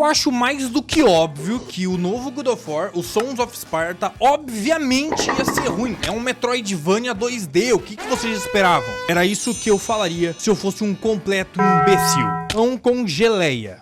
eu acho mais do que óbvio que o novo God of War, o Sons of Sparta, obviamente ia ser ruim. É um Metroidvania 2D, o que vocês esperavam? Era isso que eu falaria se eu fosse um completo imbecil. Pão com geleia.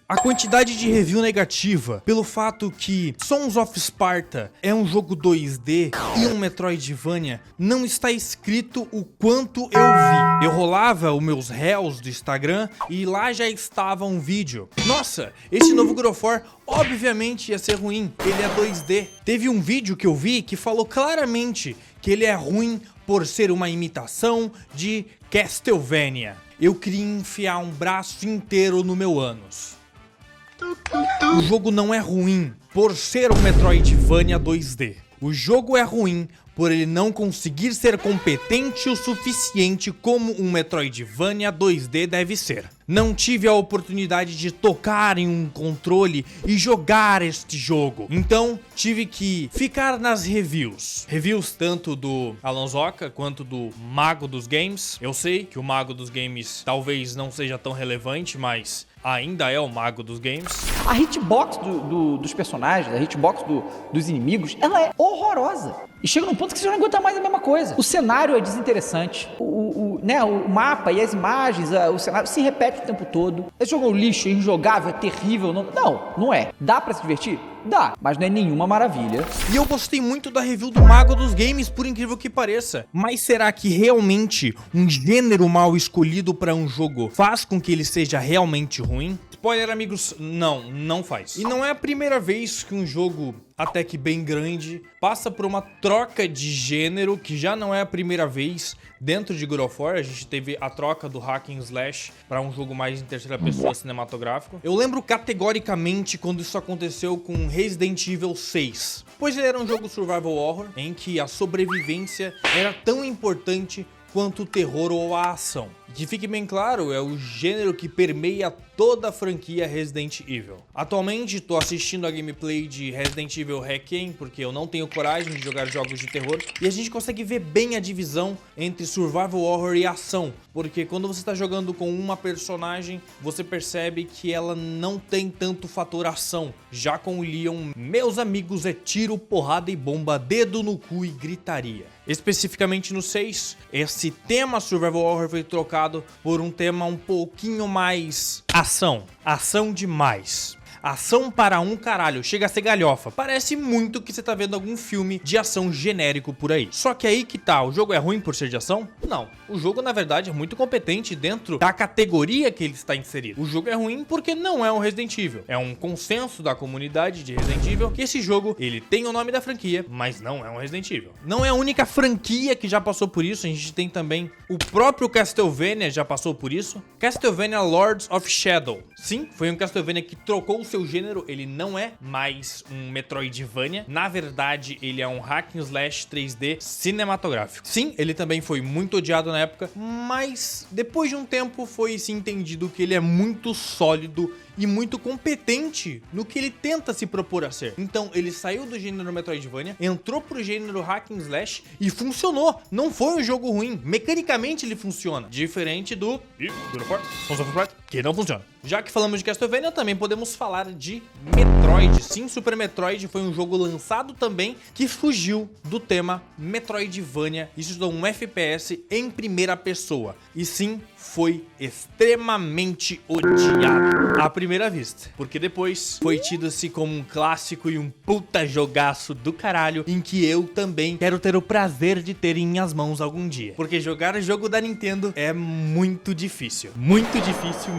A quantidade de review negativa pelo fato que Sons of Sparta é um jogo 2D e um Metroidvania não está escrito o quanto eu vi. Eu rolava os meus réus do Instagram e lá já estava um vídeo. Nossa, esse novo God of War obviamente ia ser ruim, ele é 2D. Teve um vídeo que eu vi que falou claramente que ele é ruim por ser uma imitação de Castlevania. Eu queria enfiar um braço inteiro no meu ânus. O jogo não é ruim por ser um Metroidvania 2D. O jogo é ruim por ele não conseguir ser competente o suficiente como um Metroidvania 2D deve ser. Não tive a oportunidade de tocar em um controle e jogar este jogo. Então, tive que ficar nas reviews. Reviews tanto do Alonsoca quanto do Mago dos Games. Eu sei que o Mago dos Games talvez não seja tão relevante, mas ainda é o Mago dos Games. A hitbox dos personagens, a hitbox dos inimigos, ela é horrorosa. E chega num ponto que você já não aguenta mais a mesma coisa. O cenário é desinteressante. O mapa e as imagens, o cenário se repete o tempo todo. Esse jogo é um lixo, é injogável, é terrível. Não é. Dá pra se divertir? Dá, mas não é nenhuma maravilha. E eu gostei muito da review do Mago dos Games, por incrível que pareça. Mas será que realmente um gênero mal escolhido para um jogo faz com que ele seja realmente ruim? Spoiler, amigos, não faz. E não é a primeira vez que um jogo até que bem grande passa por uma troca de gênero, que já não é a primeira vez dentro de God of War. A gente teve a troca do hack and slash para um jogo mais em terceira pessoa cinematográfico. Eu lembro categoricamente quando isso aconteceu com Resident Evil 6, pois ele era um jogo survival horror em que a sobrevivência era tão importante quanto o terror ou a ação. Que fique bem claro, é o gênero que permeia toda a franquia Resident Evil. Atualmente tô assistindo a gameplay de Resident Evil Requiem, porque eu não tenho coragem de jogar jogos de terror, e a gente consegue ver bem a divisão entre survival horror e ação, porque quando você tá jogando com uma personagem, você percebe que ela não tem tanto fator ação. Já com o Leon, meus amigos, é tiro, porrada e bomba, dedo no cu e gritaria. Especificamente no 6, esse tema survival horror foi trocado por um tema um pouquinho mais ação. Ação demais. Ação para um caralho, chega a ser galhofa. Parece muito que você tá vendo algum filme de ação genérico por aí. Só que aí que tá, o jogo é ruim por ser de ação? Não. O jogo, na verdade, é muito competente dentro da categoria que ele está inserido. O jogo é ruim porque não é um Resident Evil. É um consenso da comunidade de Resident Evil que esse jogo, ele tem o nome da franquia, mas não é um Resident Evil. Não é a única franquia que já passou por isso. A gente tem também o próprio Castlevania já passou por isso. Castlevania Lords of Shadow. Sim, foi um Castlevania que trocou o seu gênero, ele não é mais um Metroidvania. Na verdade, ele é um hack and slash 3D cinematográfico. Sim, ele também foi muito odiado na época, mas depois de um tempo foi se entendido que ele é muito sólido e muito competente no que ele tenta se propor a ser. Então ele saiu do gênero Metroidvania, entrou pro gênero hack and slash e funcionou. Não foi um jogo ruim, mecanicamente ele funciona, diferente do God of War, Sons of Sparta, que não funciona. Já que falamos de Castlevania, também podemos falar de Metroid. Sim, Super Metroid foi um jogo lançado também que fugiu do tema Metroidvania. Isso é um FPS em primeira pessoa. E sim, foi extremamente odiado à primeira vista, porque depois foi tido-se como um clássico e um puta jogaço do caralho, em que eu também quero ter o prazer de ter em minhas mãos algum dia, porque jogar jogo da Nintendo é muito difícil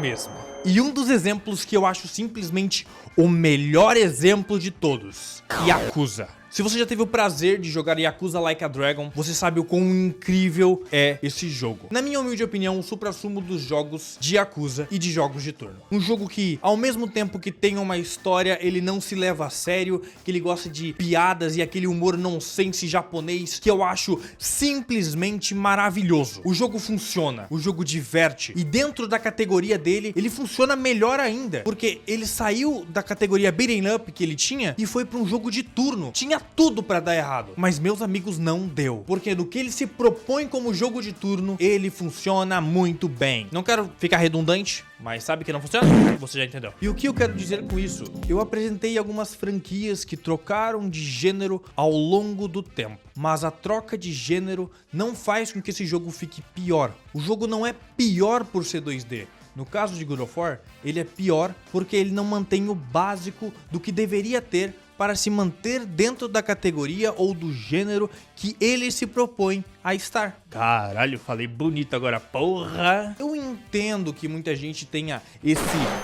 mesmo. E um dos exemplos que eu acho simplesmente o melhor exemplo de todos, Yakuza. Se você já teve o prazer de jogar Yakuza Like a Dragon, você sabe o quão incrível é esse jogo. Na minha humilde opinião, o suprassumo dos jogos de Yakuza e de jogos de turno. Um jogo que, ao mesmo tempo que tem uma história, ele não se leva a sério, que ele gosta de piadas e aquele humor nonsense japonês que eu acho simplesmente maravilhoso. O jogo funciona, o jogo diverte, e dentro da categoria dele, ele funciona melhor ainda, porque ele saiu da categoria beat'em up que ele tinha e foi para um jogo de turno. Tinha tinha tudo pra dar errado. Mas meus amigos, não deu. Porque no que ele se propõe como jogo de turno, ele funciona muito bem. Não quero ficar redundante, mas sabe que não funciona? Você já entendeu. E o que eu quero dizer com isso? Eu apresentei algumas franquias que trocaram de gênero ao longo do tempo. Mas a troca de gênero não faz com que esse jogo fique pior. O jogo não é pior por ser 2D. No caso de God of War, ele é pior porque ele não mantém o básico do que deveria ter para se manter dentro da categoria ou do gênero que ele se propõe a estar. Caralho, falei bonito agora, porra! Eu entendo que muita gente tenha esse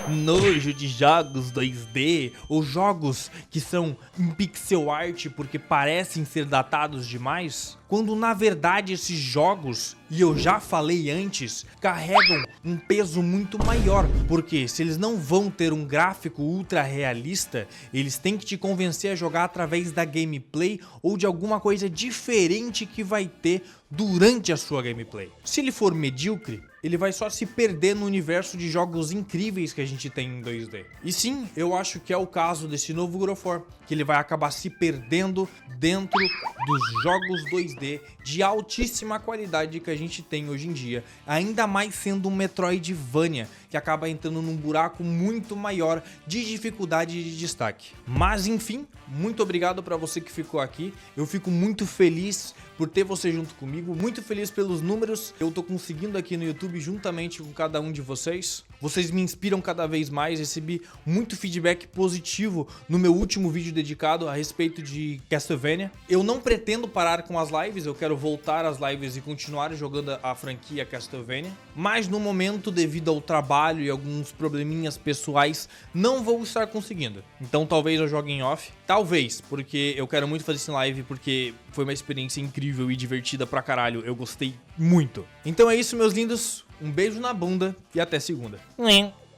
nojo de jogos 2D ou jogos que são em pixel art porque parecem ser datados demais, quando na verdade esses jogos, e eu já falei antes, carregam um peso muito maior, porque se eles não vão ter um gráfico ultra realista, eles têm que te convencer a jogar através da gameplay ou de alguma coisa diferente que vai ter durante a sua gameplay. Se ele for medíocre, ele vai só se perder no universo de jogos incríveis que a gente tem em 2D. E sim, eu acho que é o caso desse novo God of War, que ele vai acabar se perdendo dentro dos jogos 2D de altíssima qualidade que a gente tem hoje em dia, ainda mais sendo um Metroidvania, que acaba entrando num buraco muito maior de dificuldade e de destaque. Mas enfim, muito obrigado para você que ficou aqui, eu fico muito feliz por ter você junto comigo, muito feliz pelos números que eu tô conseguindo aqui no YouTube juntamente com cada um de vocês. Vocês me inspiram cada vez mais, recebi muito feedback positivo no meu último vídeo dedicado a respeito de Castlevania. Eu não pretendo parar com as lives, eu quero voltar às lives e continuar jogando a franquia Castlevania, mas no momento, devido ao trabalho e alguns probleminhas pessoais, não vou estar conseguindo. Então talvez eu jogue em off, talvez, porque eu quero muito fazer isso em live, porque foi uma experiência incrível e divertida pra caralho, eu gostei muito. Então é isso, meus lindos. Um beijo na bunda e até segunda.